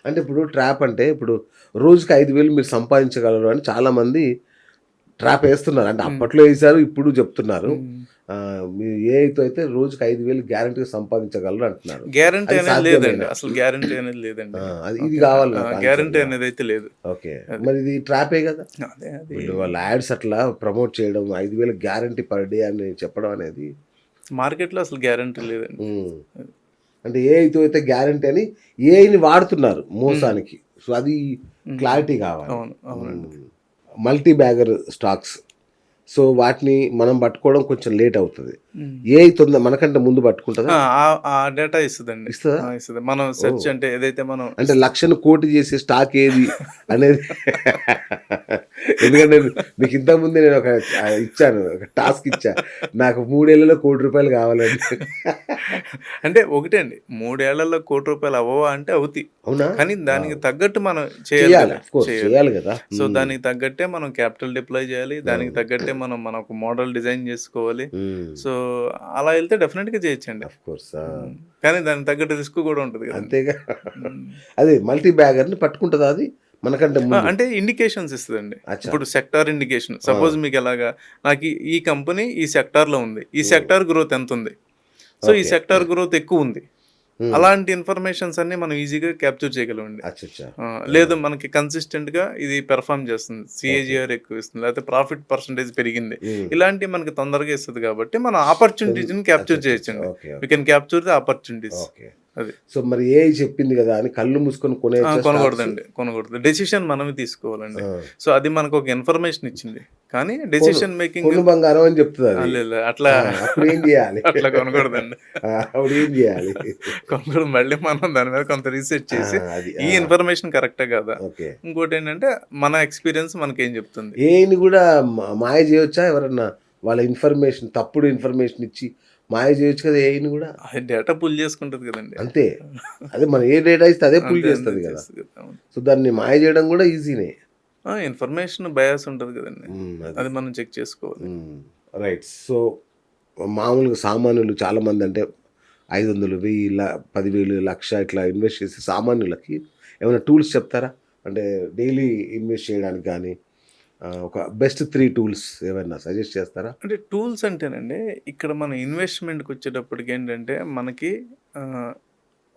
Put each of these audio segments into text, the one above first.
అంటే ఇప్పుడు ట్రాప్ అంటే ఇప్పుడు రోజుకి 5,000 మీరు సంపాదించగలరు అని చాలామంది ట్రాప్ ఏస్తున్నారు. అంటే హ్మ్. అప్పట్లో ఏసారు, ఇప్పుడు చెప్తున్నారు. హ్మ్. మీరు ఏఐతో అయితే రోజుకి 5,000 గ్యారంటీగా సంపాదించగలరు అంటున్నారు. గ్యారంటీ అది అనేది లేదండి. సాధ్యమేనా? అసలు గ్యారంటీ అనేది లేదండి. అది ఇది ఓకేనా? కావాలి నాకు గ్యారంటీ ఆన్సర్‌గా. అనేదైతే లేదు. ఓకే. అది. మరి ఇది ట్రాపే గదా! అదే అది వీళ్ళు వాళ్ళ యాడ్స్ అట్లా ప్రమోట్ చేయడం 5,000 గ్యారంటీ పర్ డే అని చెప్పడం అనేది మార్కెట్‌లో అసలు గ్యారంటీ లేదండి. హ్మ్. అది. అంటే ఏఐతో అయితే గ్యారంటీ అని ఏఐని వాడుతున్నారు హ్మ్. మోసానికి. సో, అది హ్మ్. క్లారిటీ గావాలి. అవును. అవునండి. హ్మ్. Multi bagger stocks. సో, వాటిని మనం పట్టుకోవడం కొంచెం లేట్ అవుతది. హ్మ్. ఏఐ మనకంటే ముందు పట్టుకుంటదా? ఆ! ఆ డేటా ఇస్తదండి. ఇస్తదా? ఇస్తది. మనం సెర్చ్ ఓహ్! అంటే ఏదైతే మనం అంటే లక్షను కోటి చేసే స్టాక్ ఏది అనేది ఎందుకంటే మీకు ఇంతకుముందే నేను ఒక ఇచ్చాను. ఒక టాస్క్ ఇచ్చా. నాకు 3 ఏళ్లలో ₹1,00,00,000 కావాలని. అంటే ఒకటే అండి. 3 ఏళ్లలో ₹1,00,00,000 అవ్వవా అంటే అవుతాయి. అవునా? కానీ దానికి వావ్! తగ్గట్టు మనం చేయాలి చేయాలి. కదా! ఆఫ్‌కోర్స్ చేయాలి. చేయాలి గదా! సో, హ్మ్. దానికి తగ్గట్టే మనం క్యాపిటల్ డిప్లాయ్ చేయాలి. దానికి అవును. తగ్గట్టే మన ఒక మోడల్ డిజైన్ చేసుకోవాలి. హ్మ్. సో, అలా ఎళ్తే డెఫినిట్‌గా చేయొచ్చండి. ఆఫ్‌కోర్స్. ఆ! హ్మ్. కానీ దానికి తగ్గట్టు రిస్క్ కూడా ఉంటది కదండీ! అంతేగా. హ్మ్. అదే మల్టీ బ్యాగర్‌ని పట్టుకుంటదా అది? మనకంటే ముందు. అంటే ఇండికేషన్స్ ఇస్తదండి. అచ్చా! ఇప్పుడు సెక్టార్ ఇండికేషన్. ఆ! సపోజ్ మీకెలాగా నాకు ఈ కంపెనీ ఈ సెక్టార్‌లో ఉంది. ఈ హ్మ్. సెక్టార్ గ్రోత్ ఎంతుంది? సో, ఈ ఓకే. సెక్టార్ గ్రోత్ ఎక్కువుంది. హ్మ్. అలాంటి ఇన్ఫర్మేషన్స్ అన్నీ మనం ఈజీగా క్యాప్చర్ చేయగలమండి. అచ్చచ్చా! ఆ! లేదు మనకి కన్సిస్టెంట్‌గా ఇది పెర్ఫార్మ్ చేస్తుంది. ఓకే. సీఏజీఆర్ ఎక్కువ ఇస్తుంది. లేకపోతే ప్రాఫిట్ పర్సెంటేజ్ పెరిగింది. హ్మ్. ఇలాంటివి మనకి తొందరగా ఇస్తది కాబట్టి మనం తెల్ ఆపర్చునిటీస్‌ని క్యాప్చర్ అచ్చచ్చచ్చా! చేయొచ్చండి. Okay. We okay. Can capture the opportunities. Okay. అది. సో, మరి ఏఐ చెప్పింది గదా! అని కళ్ళు మూసుకొని కొనేయొచ్చా స్టాక్స్? కొనకూడదండి. కొనకూడదు. డెసిషన్ మనమే తీసుకోవాలండి. ఆ! సో, అది మనకొక ఇన్ఫర్మేషన్ ఇచ్చింది. కానీ కొను డెసిషన్ మేకింగ్ కొను బంగారం అని చెప్తదది. లేదు. అట్లా ఆ! అప్పుడేం జేయాలి? అట్లా కొనకూడదండి. ఆ! అప్పుడేం జేయాలి? కొనకూడదు. మళ్ళీ మనం దాని మీద కొంత రీసెర్చ్ ఆ! చేసి, అది. ఈ ఆ! ఇన్ఫర్మేషన్ కరెక్టా కాదా? ఓకే. ఇంకోటేంటంటే, మన ఎక్స్‌పీరియన్స్ మనకేం చెప్తుంది. ఏఐని గూడా మాయ జేయొచ్చా ఎవరన్నా? వాళ్ళ ఇన్ఫర్మేషన్ తప్పుడు ఇన్ఫర్మేషన్ ఇచ్చి మాయ జేయొచ్చు కదా! ఏఐని గూడా? అది డేటా పుల్ చేసుకుంటది కదండీ. అంతే. అదే మనం ఏ డేటా ఇస్తే అదే పుల్ అంతే అంతే చేస్తది గదా! చేస్తది కదా! అవును. సో, దాన్ని మాయ జేయడం గూడా ఈజీనే. ఇన్ఫర్మేషన్ బయాస్ ఉంటది కదండీ. అది. అది మనం చెక్ చేసుకోవాలి. హ్మ్. రైట్. సో, మామూలుగా సామాన్యులు చాలామందంటే 500, 1000 10,000, 1,00,000 ఇట్లా ఇన్వెస్ట్ చేసే సామాన్యులకి ఏమైనా టూల్స్ చెప్తారా? అంటే డైలీ ఇన్వెస్ట్ చేయడానికి గానీ, ఒక బెస్ట్ 3 టూల్స్ ఏవన్నా సజెస్ట్ చేస్తారా? అంటే టూల్స్ అంటేనండి, ఇక్కడ మన ఇన్వెస్ట్‌మెంట్‌కొచ్చేటప్పటికేంటంటే, మనకి ఆహ్,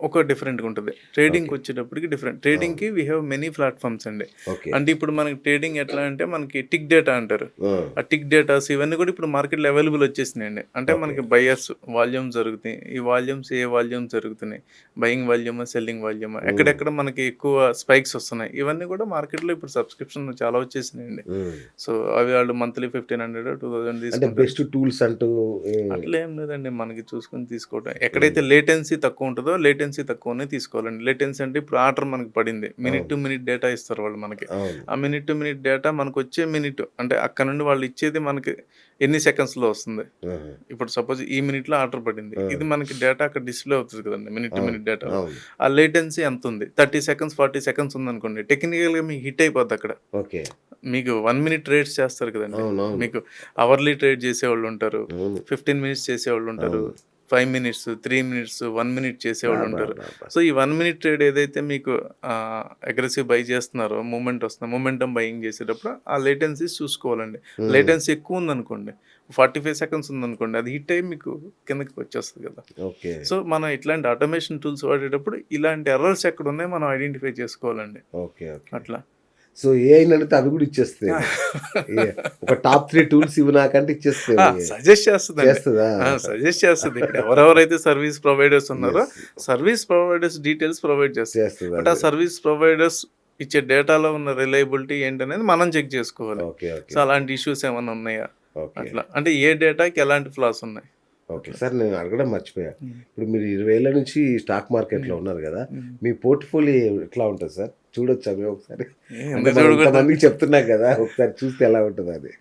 ఒక డిఫరెంట్‌గా ఉంటది. ఓకే. ట్రేడింగ్‌కొచ్చేటప్పటికి డిఫరెంట్. ట్రేడింగ్‌కి అవును. వి హావ్ మెనీ ప్లాట్‌ఫార్మ్స్ అండి. ఓకే. అంటే ఇప్పుడు మనకి ట్రేడింగ్ ఎట్లా అంటే, మనకి టిక్ డేటా అంటారు. ఆ! ఆ టిక్ డేటాస్ ఇవన్నీ కూడా ఇప్పుడు మార్కెట్‌లో అవైలబుల్ వచ్చేసినాయండి. అంటే ఓకే. మనకి బయర్స్ వాల్యూమ్ జరుగుతాయి. ఈ వాల్యూమ్స్ ఏ వాల్యూమ్ జరుగుతున్నాయి. బయింగ్ వాల్యూమా, సెల్లింగ్ వాల్యూమా, హ్మ్. ఎక్కడెక్కడ మనకి ఎక్కువ స్పైక్స్ వస్తున్నాయి. ఇవన్నీ కూడా మార్కెట్‌లో ఇప్పుడు సబ్స్క్రిప్షన్ చాలా వచ్చేసినాయండి. హ్మ్. సో, అవి వాళ్ళు మంత్లీ 1500, 2000 అంటే తీసుకుంటారు. బెస్ట్ టూల్స్ అంటూ ఏ అట్లా ఏం లేదండి. మనకి చూసుకొని తీసుకోవటం. హ్మ్. ఎక్కడైతే లేటెన్సీ తక్కువుంటదో, లేటెన్సీ తక్కువనే తీసుకోవాలండి. లేటెన్సీ అంటే ఇప్పుడు ఆర్డర్ మనకు పడింది. మినిట్ అవును. టు మినిట్ డేటా ఇస్తారు వాళ్ళు మనకి. అవును. ఆ మినిట్ టు మినిట్ డేటా మనకొచ్చే మినిట్ అంటే అక్కడ నుండి వాళ్ళు ఇచ్చేది మనకి ఎన్ని సెకండ్స్‌లో వస్తుంది. ఆహా! ఇప్పుడు సపోజ్ ఈ మినిట్‌లో ఆర్డర్ పడింది. ఆ! ఇది మనకి డేటా అక్కడ డిస్‌ప్లే అవుతది కదండీ. మినిట్ టు అవును. మినిట్ డేటాలో. అవును. ఆ లేటెన్సీ ఎంతుంది? 30 సెకండ్స్, 40 సెకండ్స్ ఉందనుకోండి. టెక్నికల్‌గా మీకు హిట్ అయిపోద్దక్కడ. ఓకే. మీకు 1 మినిట్ ట్రేడ్స్ చేస్తారు కదండీ. అవునవును. మీకు అవర్లీ ట్రేడ్ చేసేవాళ్ళుంటారు. అవును. 15 మినిట్స్ చేసేవాళ్ళుంటారు. అవును. 5 మినిట్స్, 3 మినిట్స్, 1 మినిట్ చేసేవాళ్ళుంటారు. అబ్బబ్బబ్బా! సో, ఈ 1 మినిట్ ట్రేడ్ ఏదైతే మీకు అగ్రెసివ్ బై చేస్తున్నారో మొమెంటమ్ బయింగ్ చేసేటప్పుడు ఆ లేటెన్సీస్ చూసుకోవాలండి. హ్మ్. లేటెన్సీ ఎక్కువుందనుకోండి, 45 సెకండ్స్ ఉందనుకోండి, అది హిట్ అయ్యి మీకు కిందకి వచ్చేస్తది కదా! ఓకే. సో, మనం ఇట్లాంటి ఆటోమేషన్ టూల్స్ వాడేటప్పుడు ఇలాంటి ఎర్రర్స్ ఎక్కడున్నాయో మనం ఐడెంటిఫై చేసుకోవాలండి. ఓకే. ఓకే. అట్లా. సో, ఏఐని అడిగితే అవి గూడా ఇచ్చేస్తదేమో. ఏ ఒక టాప్ 3 టూల్స్ ఇవ్వు నాకంటే ఇచ్చేస్తదేమో ఏఐ. సజెస్ట్ చేస్తదండి. చేస్తదా? సజెస్ట్ చేస్తది. ఇప్పుడు ఎవరెవరైతే సర్వీస్ ప్రొవైడర్స్ ఉన్నారో, yes. Service providers details provide చేస్తది. బట్ ఆ చేస్తదదే. సర్వీస్ ప్రొవైడర్స్ ఇచ్చే డేటాలో ఉన్న రిలయబిలిటీ ఏంటనేది మనం చెక్ చేసుకోవాలి. ఓకే. So, okay. అలాంటి ఇష్యూస్ ఏమన్నా ఉన్నాయా? ఓకే. అట్లా. అంటే ఏ డేటాకి ఎలాంటి ఫ్లాస్ ఉన్నాయి. ఓకే. అట్లా. సార్ నేను అడగడం మర్చిపోయా. హ్మ్. ఇప్పుడు మీరు 20 ఏళ్ల నుంచి స్టాక్ మార్కెట్‌లో హ్మ్. ఉన్నారు గదా! హ్మ్. మీ పోర్ట్‌ఫోలియో ఎట్లా ఉంటది సార్? చూడొచ్చా మేము ఒకసారి? అంటే ఎందుకు మనం చూడకూడదండి? ఇంతమందికి చెప్తున్నాం గదా! ఒకసారి చూస్తే ఎలా ఉంటదని.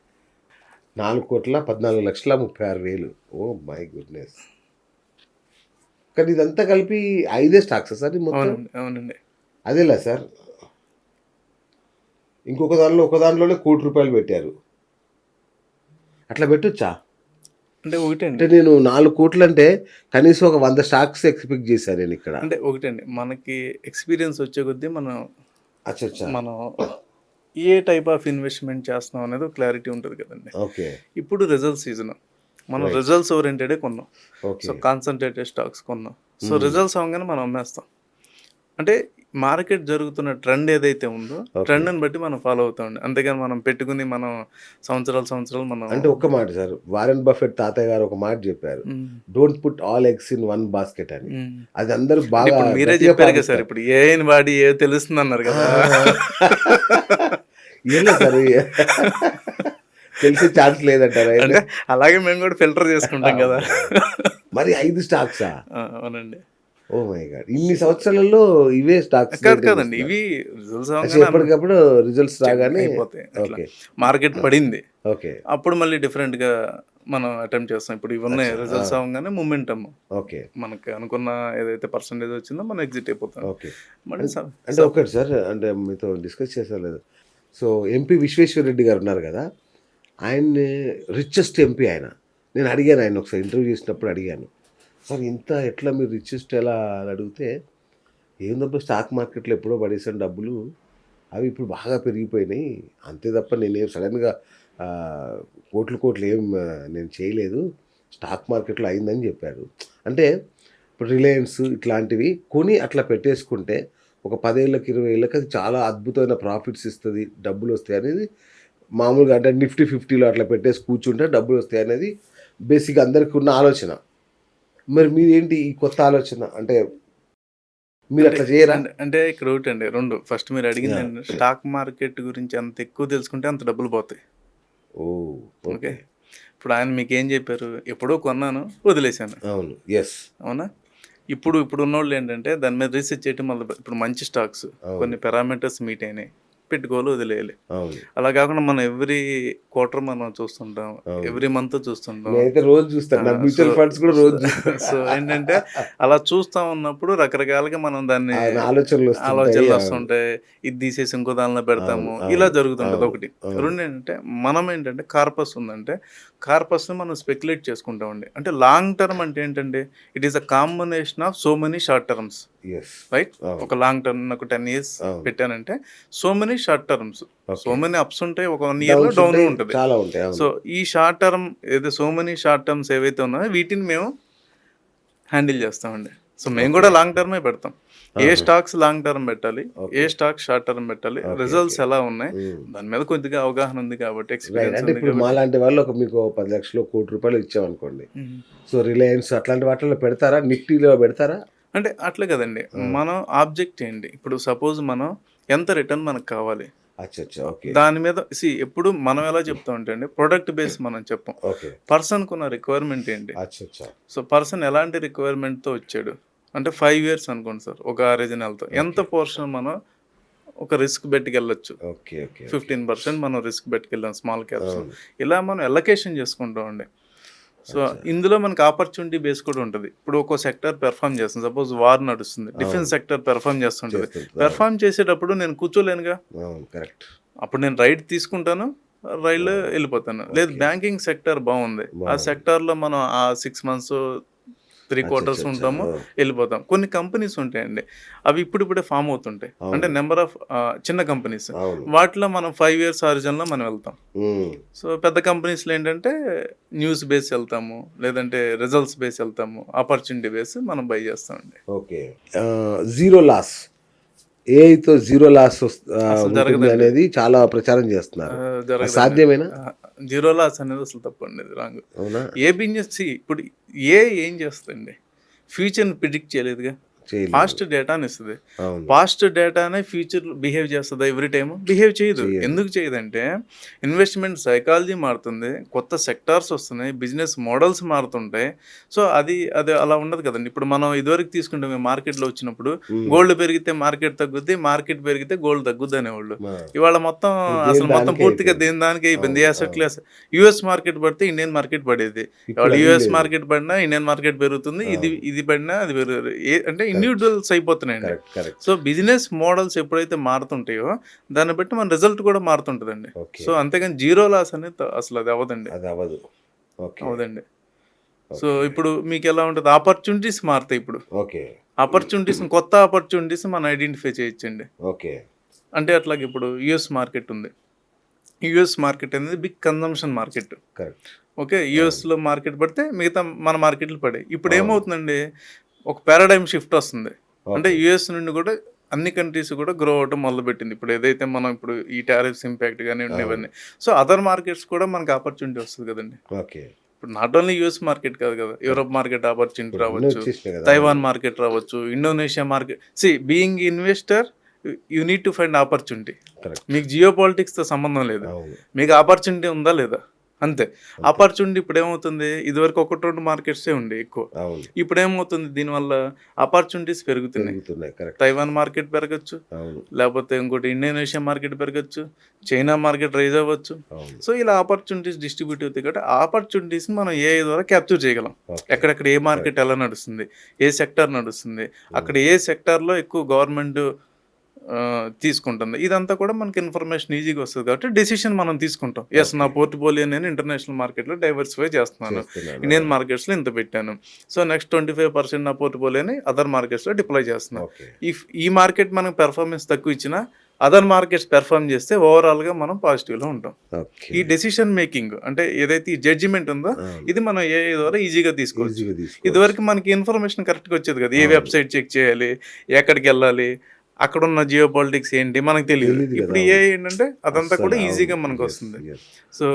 4,14,36,36,000 ఓహ్ మై గుడ్‌నెస్! కానీ ఇదంతా కలిపి 5 స్టాక్సా సార్ ఇది మొత్తం? అవునండి. అవునండి. అదెలా సార్? ఇంకొక దాంట్లోనే రూ. 1,00,00,000 పెట్టారు. అట్లా పెట్టొచ్చా? అంటే ఒకటండి. అంటే నేను 4 కోట్లు అంటే కనీసం ఒక 100 స్టాక్స్ ఎక్స్పెక్ట్ చేశాను నేను ఇక్కడ. అంటే ఒకటండి. మనకి ఎక్స్‌పీరియన్స్ వచ్చే కొద్దీ అచ్చచ్చా! మనం ఏ టైప్ ఆఫ్ ఇన్వెస్ట్‌మెంట్ చేస్తున్నాం అనేది ఒక క్లారిటీ ఉంటది కదండీ. ఓకే. ఇప్పుడు రిజల్ట్ సీజన్. మనం రైట్. రిజల్ట్స్ ఓరియెంటెడే కొన్నాం. ఓకే. సో, కాన్సంట్రేటెడ్ స్టాక్స్ కొన్నాం. సో, రిజల్ట్స్ అవ్వంగానే మనం అమ్మేస్తాం. అంటే మార్కెట్ జరుగుతున్న ట్రెండ్ ఏదైతే ఉందో, ఓకే. ట్రెండ్‌ని బట్టి మనం ఫాలో అవుతామండి. అంతేగాని మనం పెట్టుకుని సంవత్సరాలు మనం అంటే ఒక్క మాట సార్. వారెన్ బఫెట్ తాతయ్య గారు ఒక మాట చెప్పారు. హ్మ్. Don't put all eggs in one basket అని. హ్మ్. అది అందరూ అంటే బాగా ఇప్పుడు మీరే గట్టిగా చెప్పారు కదా సార్. పాటిస్తారు. ఇప్పుడు ఏఐని వాడి ఏదో తెలుస్తుందన్నారు ఆ! కదా! ఏం లేదు సార్. తెలిసే ఛాన్స్ లేదంటారా? అంటే అలాగే మేము కూడా ఫిల్టర్ చేసుకుంటాం కదా! మరి 5 స్టాక్సా? అవునండి. Oh my God! ఇన్ని సంవత్సరాలలో ఇవే స్టాక్స్ మెయింటైన్ కాదండి. చేస్తున్నారు. ఇవి రిజల్ట్స్ అచ్చా, అవ్వంగానే ఎప్పటికప్పుడు రిజల్ట్స్ రాగానే అయిపోతాయి. అట్లా ఓకే. మార్కెట్ పడింది. ఓకే. అప్పుడు మళ్ళీ డిఫరెంట్‌గా మనం అటెంప్ట్ చేస్తాం. ఇప్పుడు ఇవున్నాయి అచ్చా! రిజల్ట్స్ అవ్వంగానే మొమెంటమ్. ఓకే. మనకి అనుకున్న ఏదైతే పర్సెంటేజ్ వచ్చిందో మనం ఎగ్జిట్ అయిపోతాం. ఓకే. మళ్ళీ అంటే ఒకటి సార్, అంటే మీతో డిస్కస్ చేసా లేదు. సో, ఎంపీ విశ్వేశ్వరరెడ్డి గారు ఉన్నారు కదా! ఆయన్ని రిచెస్ట్ ఎంపీ ఆయన. నేను అడిగాను ఆయన్ని ఒకసారి ఇంటర్వ్యూ చేసినప్పుడు అడిగాను. సార్ ఇంత ఎట్లా మీరు రిచెస్ట్ ఎలా అని అడిగితే, ఏందబ్బా స్టాక్ మార్కెట్‌లో ఎప్పుడో పడేసాను డబ్బులు. అవి ఇప్పుడు బాగా పెరిగిపోయినాయి. అంతే తప్ప నేనేం సడెన్‌గా ఆహ్, కోట్లు ఏం నేను చేయలేదు. స్టాక్ మార్కెట్‌లో అయిందని చెప్పారు. అంటే ఇప్పుడు రిలయన్స్ ఇట్లాంటివి కొని అట్లా పెట్టేసుకుంటే ఒక 10 ఏళ్ళకి, 20 ఏళ్ళకి అది చాలా అద్భుతమైన ప్రాఫిట్స్ ఇస్తది. డబ్బులొస్తాయి అనేది మామూలుగా, అంటే నిఫ్టీ 50లో అట్లా పెట్టేసి కూర్చుంటే డబ్బులొస్తాయి అనేది బేసిక్‌గా అందరికి ఉన్న ఆలోచన. మరి మీదేంటి ఈ కొత్త ఆలోచన? అంటే మీరు అంటే అట్లా చేయరా? అంటే ఇక్కడ ఒకటండి 2 ఫస్ట్ మీరు అడిగింది యాహ్! ఏంటంటే స్టాక్ మార్కెట్ గురించి ఎంత ఎక్కువ తెలుసుకుంటే అంత డబ్బులు పోతాయి. ఓహ్! ఓకే. ఓకే. ఇప్పుడు ఆయన మీకేం చెప్పారు? ఎప్పుడో కొన్నాను, వదిలేసాను. అవును. యెస్. అవునా? ఇప్పుడున్నోళ్ళు ఏంటంటే దాని మీద రీసెర్చ్ చేయటం ఇప్పుడు మంచి స్టాక్స్ అవును. కొన్ని పారామీటర్స్ మీట్ అయినాయి. పెట్టుకోవాలి, వదిలేయాలి. అవును. అలా కాకుండా మనం ఎవ్రీ క్వార్టర్ మనం చూస్తుంటాం. అవును. ఎవ్రీ మంత్ చూస్తుంటాం. నేనైతే రోజు చూస్తాను. నాకు సో మ్యూచువల్ ఫండ్స్ కూడా రోజు చూస్తా. సో ఏంటంటే అలా చూస్తా ఉన్నప్పుడు రకరకాలుగా మనం దాన్ని అవును. ఆలోచనలొస్తుంటాయి. ఆలోచనలు అవును. వస్తుంటాయి. ఇది తీసేసి ఇంకో దానిలో అవును. పెడతాము. ఇలా అవును. జరుగుతుంటది అవును. ఒకటి. అవును. 2 ఏంటంటే మనం ఏంటంటే కార్పస్ ఉందంటే కార్పస్‌ని మనం స్పెక్యులేట్ చేసుకుంటామండి. అంటే లాంగ్ టర్మ్ అంటే ఏంటండి? It is a combination of so many short terms. Yes. Right? అవును. ఒక లాంగ్ టర్మ్ నాకు 10 ఇయర్స్ అవును. పెట్టానంటే so many short terms. So okay. Many ups ఉంటాయి. ఒక 1 ఇయర్‌లో డౌన్స్ డౌన్ ఉంటాయి. ఉంటది. చాలా ఉంటాయి. సో, అవును. ఈ short term so many short terms ఏవైతే ఉన్నాయో వీటిని మేము హ్యాండిల్ చేస్తామండి. సో, మేము ఓకే. కూడా లాంగ్ టర్మే పెడతాం. ఏ ఆహా! స్టాక్స్ లాంగ్ టర్మ్ పెట్టాలి? ఏ ఓకే. స్టాక్స్ షార్ట్ టర్మ్ పెట్టాలి? ఓకే. Results okay. ఎలా ఉన్నాయి? హ్మ్. దాని మీద కొద్దిగా అవగాహన ఉంది కాబట్టి, రైట్. ఎక్స్‌పీరియన్స్ అంటే ఉంది ఇప్పుడు కాబట్టి మాలాంటి వాళ్ళు మీకు 10,00,000 1,00,00,000 ఇచ్చామనుకోండి. హ్మ్. సో, రిలయన్స్ అట్లాంటి వాటిల్లో పెడతారా? నిఫ్టీలో పెడతారా? అంటే అట్లే కదండీ. ఆ! మనం ఆబ్జెక్ట్ ఏంటి? ఇప్పుడు సపోజ్ మనం ఎంత రిటర్న్ మనకు కావాలి? అచ్చచ్చా! ఓకే. దాని మీద ఎప్పుడు మనం ఎలా చెప్తామంటే అండి, ప్రొడక్ట్ బేస్ మనం చెప్పం. ఓకే. పర్సన్‌కున్న రిక్వైర్మెంట్ ఏంటి? అచ్చచ్చా! సో, పర్సన్ ఎలాంటి రిక్వైర్మెంట్‌తో వచ్చాడు? అంటే 5 ఇయర్స్ అనుకోండి సార్. ఒక రీజనల్‌తో. ఎంత ఓకే. పోర్షన్ మనం ఒక రిస్క్ బెట్టుకెళ్ళొచ్చు. ఓకే. ఓకే. ఓకే. 15% మనం రిస్క్ బెట్టుకెళ్ళాం స్మాల్ క్యాప్స్‌లో. అవును. ఇలా మనం అలొకేషన్ చేసుకుంటామండి. సో, అచ్చా! ఇందులో మనకు ఆపర్చునిటీ బేస్ కూడా ఉంటది. ఇప్పుడు ఒక్కో సెక్టార్ పెర్ఫార్మ్ చేస్తుంది. సపోజ్ వార్ నడుస్తుంది. డిఫెన్స్ అవును. సెక్టార్ పెర్ఫార్మ్ చేస్తుంటది. చేస్తుంటది. అవును. పెర్ఫార్మ్ చేసేటప్పుడు నేను కూర్చోలేనుగా. అవును. కరెక్ట్. అప్పుడు నేను రైడ్ తీసుకుంటాను. రైల్‌లో ఓహ్! ఎళ్ళిపోతాను. లేదు ఓకే. బ్యాంకింగ్ సెక్టార్ బావుంది. ఆ బావుంది. సెక్టార్‌లో మనం ఆ 6 మంత్స్, 3 క్వార్టర్స్ అచ్చచ్చచ్చా! ఉంటాము. ఓహ్! ఎళ్ళిపోతాం. కొన్ని కంపెనీస్ ఉంటాయండి. అవి ఇప్పుడిప్పుడే ఫార్మ్ అవుతుంటాయి. అంటే అవును. నంబర్ ఆఫ్ చిన్న కంపెనీస్. అవును. వాటిలో మనం 5 ఇయర్స్ హారిజన్‌లో మనం వెళ్తాం. హ్మ్. సో, పెద్ద కంపెనీస్‌లో ఏంటంటే న్యూస్ బేస్ ఎళ్తాము. లేదంటే రిజల్ట్స్ బేస్ ఎళ్తాము. ఆపర్చునిటీ బేస్ మనం బై చేస్తామండి. ఓకే. Zero loss. ఏఐతో జీరో లాస్ అసలు ఉంటుంది జరగదండి. అనేది చాలా ప్రచారం చేస్తున్నారు. అది జరగదండి. సాధ్యమేనా? జీరో లాస్ అనేది అసలు తప్పండి. అది రాంగ్. అవునా? ఏ బిజినెస్ ఇప్పుడు ఏఐ ఏం చేస్తదండి? ఫ్యూచర్‌ని ప్రిడిక్ట్ చేయలేదుగా. చేయలేదు. పాస్ట్ డేటాని ఇస్తది. అవును. పాస్ట్ డేటానే ఫ్యూచర్‌లో బిహేవ్ చేస్తదా ఎవ్రీ టైము? బిహేవ్ చేయదు. చెయ్యదు. ఎందుకు చేయదంటే ఇన్వెస్ట్‌మెంట్ సైకాలజీ మారుతుంది. కొత్త సెక్టార్స్ వస్తున్నాయి. బిజినెస్ మోడల్స్ మారుతుంటాయి. సో, అది అలా ఉండదు కదండీ. ఇప్పుడు మనం ఇదివరకు తీసుకుంటే మేము మార్కెట్‌లో వచ్చినప్పుడు హ్మ్. గోల్డ్ పెరిగితే మార్కెట్ తగ్గుద్ది. మార్కెట్ పెరిగితే గోల్డ్ తగ్గుద్ది అనేవాళ్ళు. ఆ! ఇవాళ మొత్తం దేని అసలు మొత్తం దానికే పూర్తిగా అయిపోయింది. దేని దానికే అయిపోయింది. అవును. అసెట్ అవును. క్లాస్ యూఎస్ మార్కెట్ పడితే ఇండియన్ మార్కెట్ పడేది. ఇప్పుడు ఇవాళ అది యూఎస్ లేదు. మార్కెట్ పడినా ఇండియన్ మార్కెట్ పెరుగుతుంది. ఇది అవును. ఇది పడినా అది అంటే కరెక్ట్. ఇండివిడ్యువల్స్ అయిపోతున్నాయండి. Correct. Correct. So, business models ఎప్పుడైతే మారుతుంటాయో దాన్ని బట్టి మన రిజల్ట్ కూడా మారుతుంటదండి. ఓకే. సో, అంతేగాని జీరో లాస్ అనేది అసలు అది అవ్వదండి. అది అవ్వదు. ఓకే. అవ్వదండి. సో ఇప్పుడు మీకు ఎలా ఉంటుంది, ఆపర్చునిటీస్ మారుతాయి. ఇప్పుడు ఓకే. ఆపర్చునిటీస్, కొత్త ఆపర్చునిటీస్ మనం ఐడెంటిఫై చేయొచ్చండి. ఓకే. అంటే అట్లాగే ఇప్పుడు యుఎస్ మార్కెట్ ఉంది. యుఎస్ మార్కెట్ అనేది big consumption market. Correct. Okay, యుఎస్లో మార్కెట్ పడితే మిగతా మన మార్కెట్లు పడాయి. ఇప్పుడు అవును. ఏమవుతుందండి, ఒక పారాడైమ్ షిఫ్ట్ వస్తుంది. అంటే ఓకే. యుఎస్ నుండి కూడా అన్ని కంట్రీస్ కూడా గ్రో అవటం మొదలుపెట్టింది. ఇప్పుడు ఏదైతే మనం ఇప్పుడు ఈ టారిఫ్స్ ఇంపాక్ట్ కానీ ఇవన్నీ, సో అదర్ మార్కెట్స్ కూడా మనకు ఆపర్చునిటీ వస్తుంది కదండి. ఓకే. ఇప్పుడు నాట్ ఓన్లీ యూఎస్ మార్కెట్ కాదు కదా, యూరోప్ మార్కెట్ ఆపర్చునిటీ అన్నీ రావచ్చు, వచ్చేసినాయి కదా. తైవాన్ మార్కెట్ రావచ్చు, Indonesia market. See being investor you need to find opportunity. Correct. మీకు జియో పాలిటిక్స్తో సంబంధం లేదు, అవును. మీకు ఆపర్చునిటీ ఉందా లేదా అంతే. ఆపర్చునిటీ ఇప్పుడు ఏమవుతుంది, ఇదివరకు 1-2 మార్కెట్సే ఉండే ఎక్కువ. అవును. ఇప్పుడు ఏమవుతుంది, దీనివల్ల ఆపర్చునిటీస్ పెరుగుతున్నాయి. పెరుగుతున్నాయి. కరెక్ట్. తైవాన్ మార్కెట్ పెరగచ్చు, అవును. లేకపోతే ఇంకోటి ఇండోనేషియా మార్కెట్ పెరగచ్చు, చైనా మార్కెట్ రైజ్ అవ్వచ్చు. అవును. సో ఇలా ఆపర్చునిటీస్ డిస్ట్రిబ్యూట్ అవుతాయి కాబట్టి ఆపర్చునిటీస్ మనం ఏఐ ద్వారా క్యాప్చర్ చేయగలం. ఓకే. ఎక్కడెక్కడ ఏ మార్కెట్ ఎలా నడుస్తుంది, ఏ సెక్టర్ నడుస్తుంది, అక్కడ ఏ సెక్టార్లో ఎక్కువ గవర్నమెంట్ తీసుకుంటుంది, ఇదంతా కూడా మనకి ఇన్ఫర్మేషన్ ఈజీగా వస్తుంది. కాబట్టి డెసిషన్ మనం తీసుకుంటాం. ఎస్, నా పోర్ట్ఫోలియో నేను ఇంటర్నేషనల్ మార్కెట్లో డైవర్సిఫై చేస్తున్నాను, చేస్తున్నాను. ఇండియన్ మార్కెట్స్లో ఇంత పెట్టాను, సో నెక్స్ట్ 25% నా పోర్ట్ఫోలియోని అదర్ మార్కెట్స్లో డిప్లాయ్ చేస్తున్నాను. ఓకే. ఈ మార్కెట్ మనకు పెర్ఫార్మెన్స్ తక్కువ ఇచ్చినా అదర్ మార్కెట్స్ పెర్ఫార్మ్ చేస్తే ఓవరాల్గా మనం పాజిటివ్లో ఉంటాం. ఓకే. ఈ డెసిషన్ మేకింగ్ అంటే ఏదైతే ఈ జడ్జిమెంట్ ఉందో అవును. ఇది మనం ఏఐ ద్వారా ఈజీగా తీసుకోవచ్చు. ఈజీగా తీసుకోవచ్చు. ఇదివరకు మనకి ఇన్ఫర్మేషన్ కరెక్ట్గా వచ్చేది కదా, ఏ అవును. వెబ్సైట్ చెక్ చేయాలి, ఎక్కడికి వెళ్ళాలి, అక్కడ ఉన్న జియో పాలిటిక్స్ ఏంటి మనకు తెలియదు. తెలీదు కదా. ఇప్పుడు ఏఐ ఏంటంటే అదంతా కూడా అస్సలు ఈజీగా అవును. మనకు Yes, వస్తుంది. yes. సో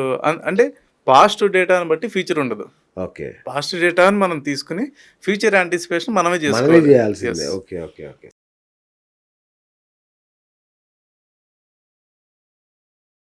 అంటే పాస్ట్ డేటాను బట్టి ఫ్యూచర్ ఉండదు. ఓకే. పాస్ట్ డేటాని మనం తీసుకుని ఫ్యూచర్ యాంటిసిపేషన్ మనమే మనమే చేసుకోవాలి. చేయాల్సిందే. Yes. ఓకే. ఓకే. ఓకే.